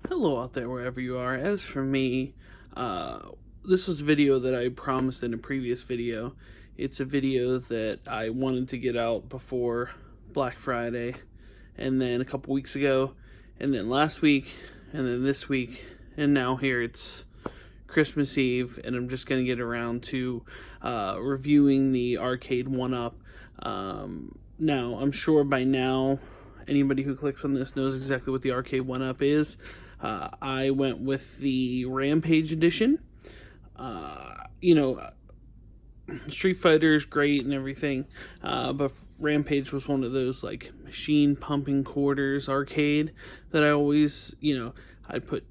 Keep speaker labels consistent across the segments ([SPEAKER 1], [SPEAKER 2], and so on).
[SPEAKER 1] Hello out there, wherever you are. As for me, this was a video that I promised in a previous video. It's a video that I wanted to get out before Black Friday, and then a couple weeks ago, and then last week, and then this week, and now here it's Christmas Eve, and I'm just going to get around to reviewing the Arcade1up. Now, I'm sure by now, anybody who clicks on this knows exactly what the Arcade1up is. I went with the Rampage edition. Street Fighter is great and everything, but Rampage was one of those like machine pumping quarters arcade that I always, I'd put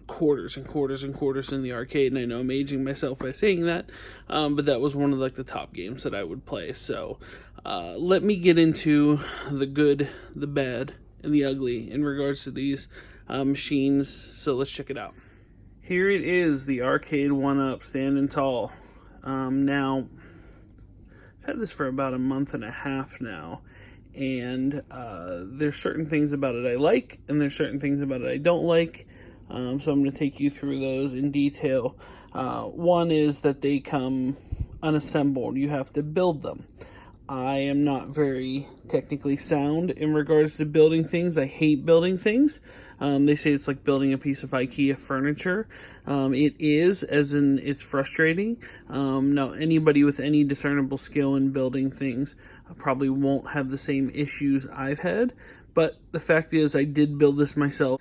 [SPEAKER 1] quarters and quarters and quarters in the arcade, and I know I'm aging myself by saying that, but that was one of like the top games that I would play. So let me get into the good, the bad, and the ugly in regards to these machines. So let's check it out. Here it is, the Arcade1up, standing tall. Now, I've had this for about a month and a half now, and there's certain things about it I like, and there's certain things about it I don't like. So I'm going to take you through those in detail. One is that they come unassembled. You have to build them. I am not very technically sound in regards to building things. I hate building things. They say it's like building a piece of IKEA furniture. It is, as in it's frustrating. Now, anybody with any discernible skill in building things probably won't have the same issues I've had. But the fact is, I did build this myself.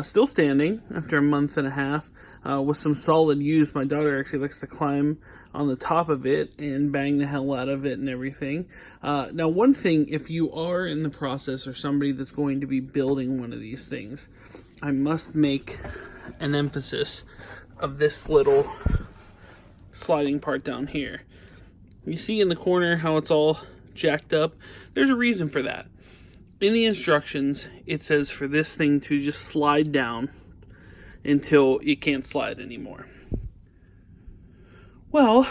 [SPEAKER 1] Still standing after a month and a half with some solid use. My daughter actually likes to climb on the top of it and bang the hell out of it and everything. Now, one thing, if you are in the process or somebody that's going to be building one of these things, I must make an emphasis of this little sliding part down here. You see in the corner how it's all jacked up? There's a reason for that. In the instructions, it says for this thing to just slide down until it can't slide anymore. Well,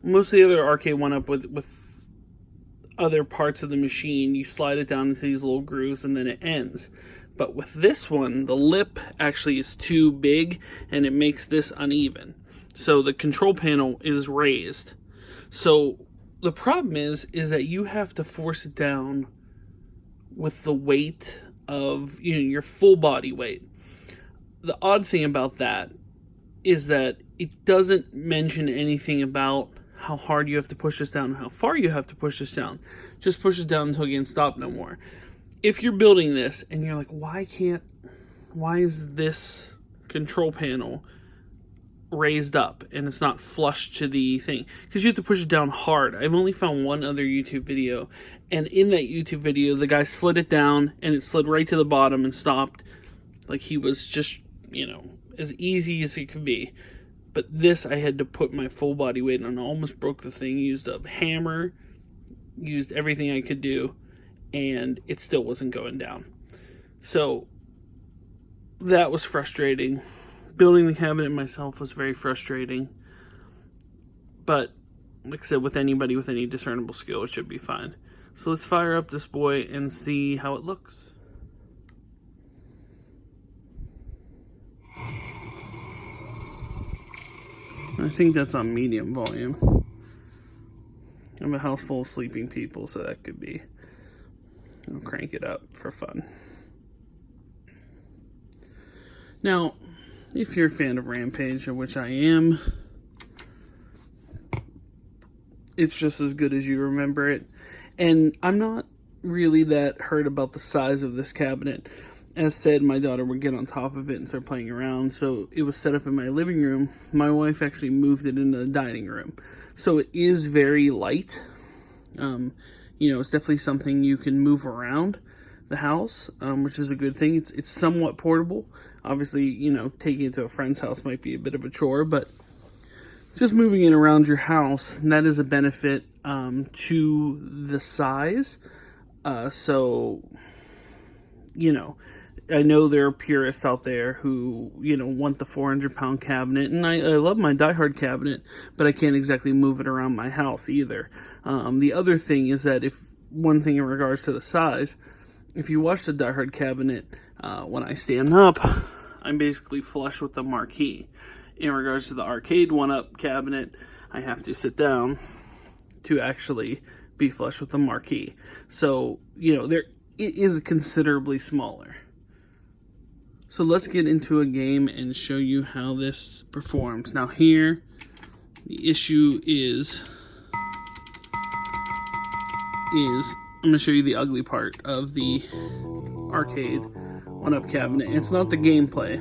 [SPEAKER 1] most of the other Arcade1up with other parts of the machine, you slide it down into these little grooves and then it ends. But with this one, the lip actually is too big and it makes this uneven. So the control panel is raised. So the problem is that you have to force it down with the weight of, your full body weight. The odd thing about that is that it doesn't mention anything about how hard you have to push this down and how far you have to push this down. Just push it down until you can stop no more. If you're building this and you're like, why is this control panel raised up and it's not flush to the thing? Because you have to push it down hard. I've only found one other YouTube video, and in that YouTube video the guy slid it down and it slid right to the bottom and stopped. Like he was just, as easy as it could be. But this, I had to put my full body weight on. I almost broke the thing. Used a hammer, used everything I could do, and it still wasn't going down. So that was frustrating. Building the cabinet myself was very frustrating. But, like I said, with anybody with any discernible skill, it should be fine. So let's fire up this boy and see how it looks. I think that's on medium volume. I have a house full of sleeping people, so that could be. I'll crank it up for fun. Now, if you're a fan of Rampage, of which I am, it's just as good as you remember it. And I'm not really that hurt about the size of this cabinet. As said, my daughter would get on top of it and start playing around, so it was set up in my living room. My wife actually moved it into the dining room. So it is very light. It's definitely something you can move around the house, which is a good thing. It's somewhat portable. Obviously, taking it to a friend's house might be a bit of a chore, but just moving it around your house, that is a benefit to the size. I know there are purists out there who, want the 400-pound cabinet, and I love my diehard cabinet, but I can't exactly move it around my house either. The other thing is that one thing in regards to the size, if you watch the diehard cabinet, when I stand up, I'm basically flush with the marquee. In regards to the Arcade1up cabinet, I have to sit down to actually be flush with the marquee. So, you know, it is considerably smaller. So let's get into a game and show you how this performs. Now here, the issue is I'm going to show you the ugly part of the Arcade1up cabinet. It's not the gameplay.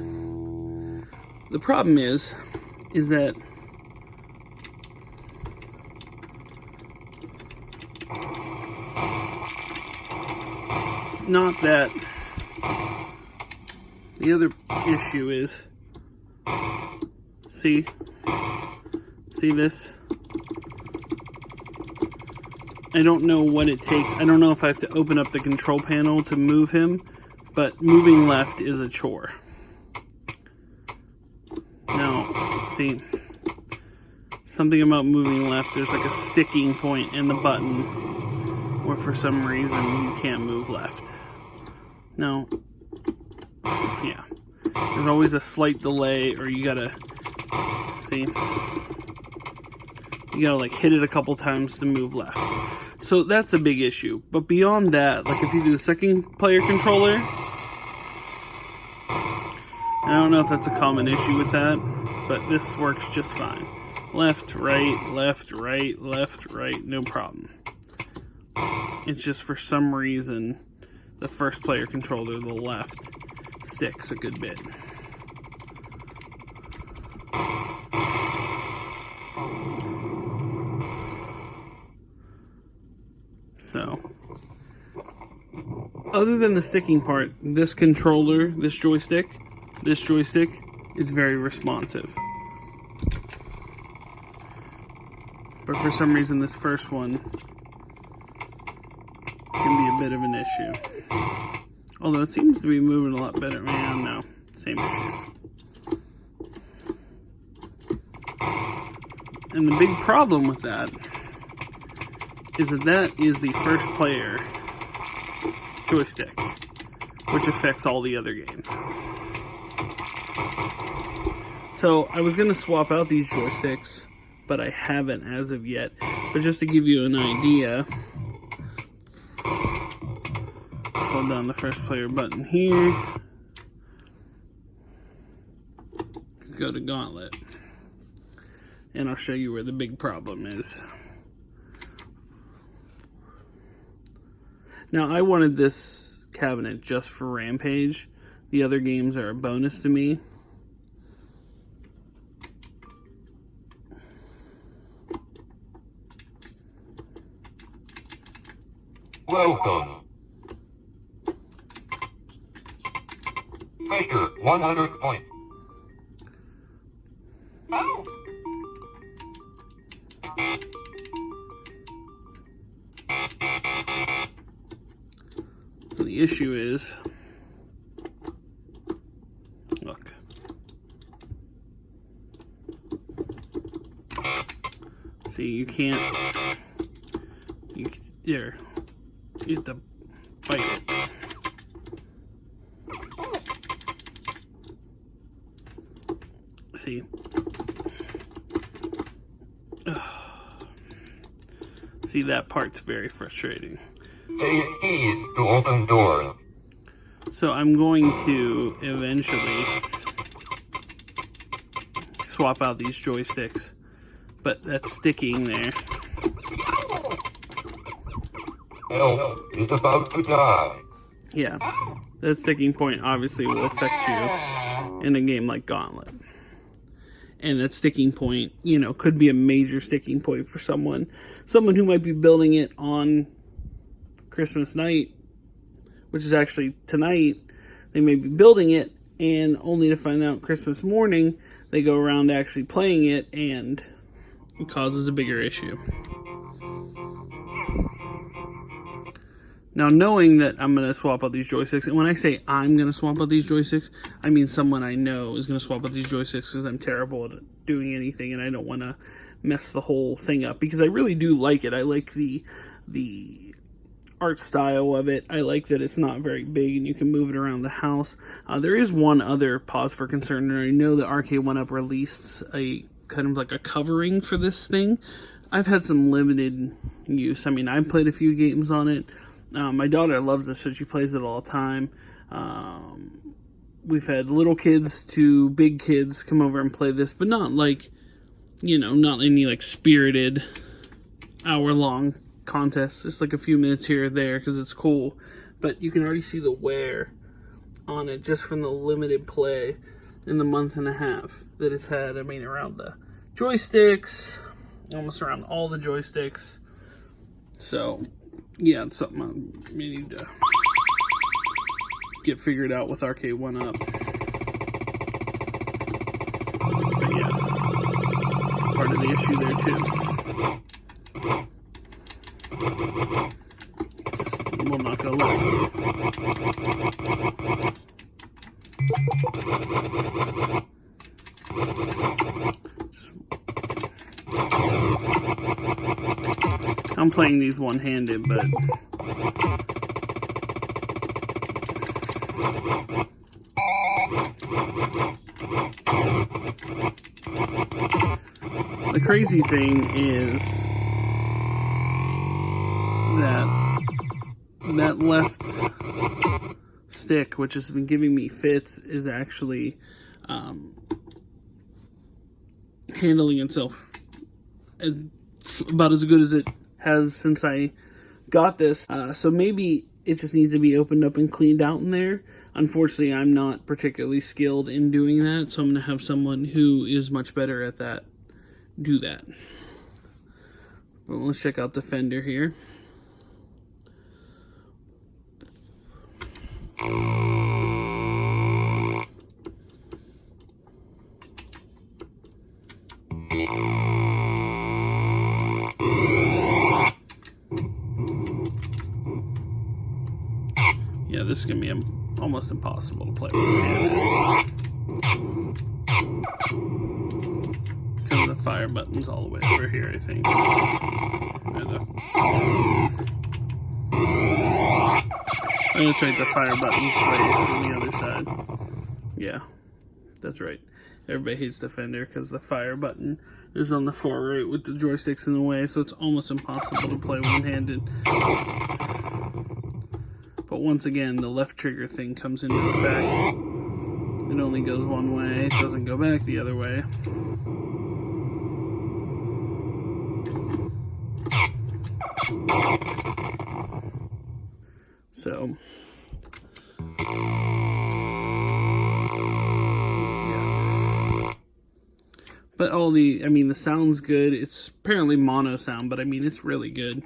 [SPEAKER 1] The problem is that not that. The other issue is, see this? I don't know what it takes. I don't know if I have to open up the control panel to move him, but moving left is a chore. Now, see, something about moving left, there's like a sticking point in the button where for some reason you can't move left. Now, yeah, there's always a slight delay, or you gotta, see, you gotta like hit it a couple times to move left. So that's a big issue. But beyond that, like if you do the second player controller, I don't know if that's a common issue with that, but this works just fine. Left, right, left, right, left, right, no problem. It's just for some reason, the first player controller, the left, sticks a good bit. So, other than the sticking part, this controller, this joystick is very responsive. But for some reason, this first one can be a bit of an issue. Although it seems to be moving a lot better. Man, no, same issues. And the big problem with that is that is the first player joystick, which affects all the other games. So I was going to swap out these joysticks, but I haven't as of yet. But just to give you an idea, hold down the first player button here. Let's go to Gauntlet. And I'll show you where the big problem is. Now, I wanted this cabinet just for Rampage. The other games are a bonus to me.
[SPEAKER 2] Welcome. Faker, 100 points. Oh.
[SPEAKER 1] So the issue is, look. See, you can't, there. You have to bite it. See. See, that part's very frustrating.
[SPEAKER 2] Take keys to open doors.
[SPEAKER 1] So I'm going to eventually swap out these joysticks, but that's sticking there.
[SPEAKER 2] Elf is about to die.
[SPEAKER 1] Yeah, that sticking point obviously will affect you in a game like Gauntlet. And that sticking point, you know, could be a major sticking point for someone who might be building it on Christmas night, which is actually tonight. They may be building it, and only to find out Christmas morning, they go around actually playing it, and it causes a bigger issue. Now, knowing that I'm going to swap out these joysticks, and when I say I'm going to swap out these joysticks, I mean someone I know is going to swap out these joysticks because I'm terrible at doing anything, and I don't want to mess the whole thing up, because I really do like it. I like the art style of it. I like that it's not very big and you can move it around the house. There is one other pause for concern, and I know that Arcade1up released a kind of like a covering for this thing. I've had some limited use. I mean, I've played a few games on it. My daughter loves it, so she plays it all the time. We've had little kids to big kids come over and play this, but not like, you know, not any like spirited hour-long contests. Just like a few minutes here or there because it's cool. But you can already see the wear on it just from the limited play in the month and a half that it's had. I mean, around the joysticks, almost around all the joysticks. So, yeah, it's something we need to get figured out with Arcade1up. But yeah, part of the issue there too. Just will not go left. I'm playing these one-handed, but the crazy thing is that left stick, which has been giving me fits, is actually handling itself about as good as it has since I got this. So maybe it just needs to be opened up and cleaned out in there. Unfortunately, I'm not particularly skilled in doing that, so I'm going to have someone who is much better at that do that. But let's check out the fender here. Yeah, this is going to be almost impossible to play with hand. Because the fire button's all the way over here, I think. Oh, that's right, the fire button's right on the other side. Yeah, that's right. Everybody hates the fender because the fire button is on the far right with the joysticks in the way, so it's almost impossible to play one-handed. But once again, the left trigger thing comes into effect. It only goes one way, it doesn't go back the other way. So, yeah. But the sound's good. It's apparently mono sound, but I mean, it's really good.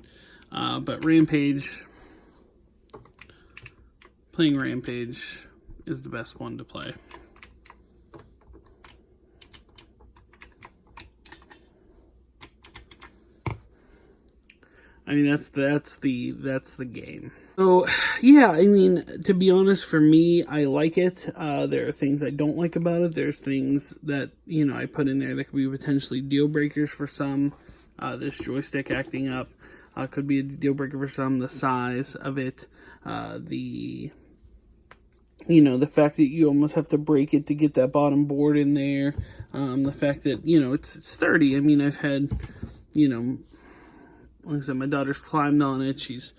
[SPEAKER 1] But Rampage, playing Rampage is the best one to play. I mean, that's the game. So, yeah, I mean, to be honest, for me, I like it. There are things I don't like about it. There's things that, you know, I put in there that could be potentially deal breakers for some. This joystick acting up could be a deal breaker for some. The size of it, the fact that you almost have to break it to get that bottom board in there. The fact that, you know, it's sturdy. I mean, I've had, you know, like I said, my daughter's climbed on it. She's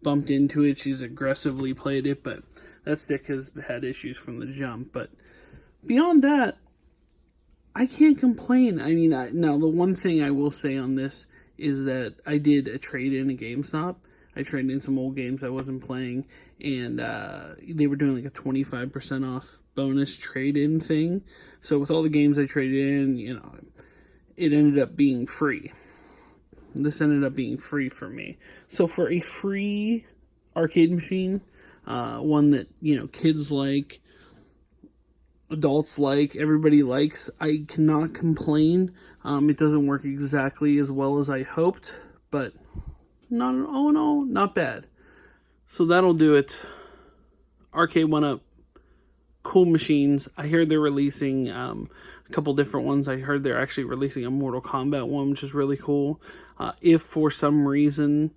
[SPEAKER 1] bumped into it. She's aggressively played it, but that stick has had issues from the jump. But beyond that, I can't complain. I mean, now the one thing I will say on this is that I did a trade-in at GameStop. I traded in some old games I wasn't playing, and they were doing like a 25% off bonus trade-in thing. So with all the games I traded in, you know, it ended up being free. This ended up being free for me. So for a free arcade machine, one that, you know, kids like, adults like, everybody likes, I cannot complain. It doesn't work exactly as well as I hoped, but not bad. So that'll do it. Arcade1up, cool machines. I hear they're releasing a couple different ones. I heard they're actually releasing a Mortal Kombat one, which is really cool. If for some reason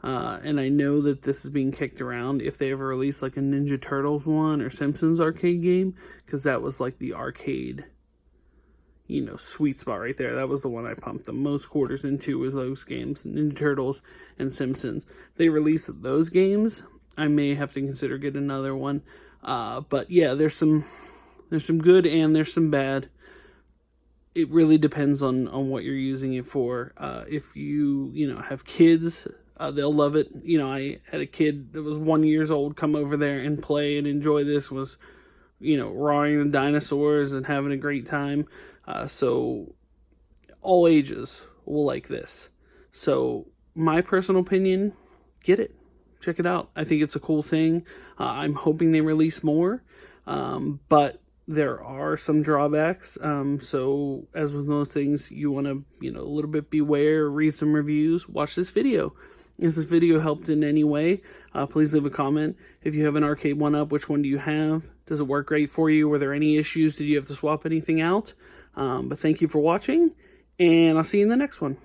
[SPEAKER 1] And I know that this is being kicked around if they ever release like a Ninja Turtles one or Simpsons arcade game, because that was like the arcade, sweet spot right there. That was the one I pumped the most quarters into, was those games, Ninja Turtles and Simpsons. If they release those games, I may have to consider getting another one. But yeah, there's some good and there's some bad. It really depends on what you're using it for. If you have kids, they'll love it. I had a kid that was 1 year old come over there and play and enjoy this, was, roaring the dinosaurs and having a great time. So all ages will like this. So my personal opinion, get it. Check it out. I think it's a cool thing. I'm hoping they release more. But there are some drawbacks. So as with most things, you want to, a little bit beware, read some reviews, watch this video. If this video helped in any way, please leave a comment. If you have an Arcade1up, which one do you have? Does it work great for you? Were there any issues? Did you have to swap anything out? But thank you for watching, and I'll see you in the next one.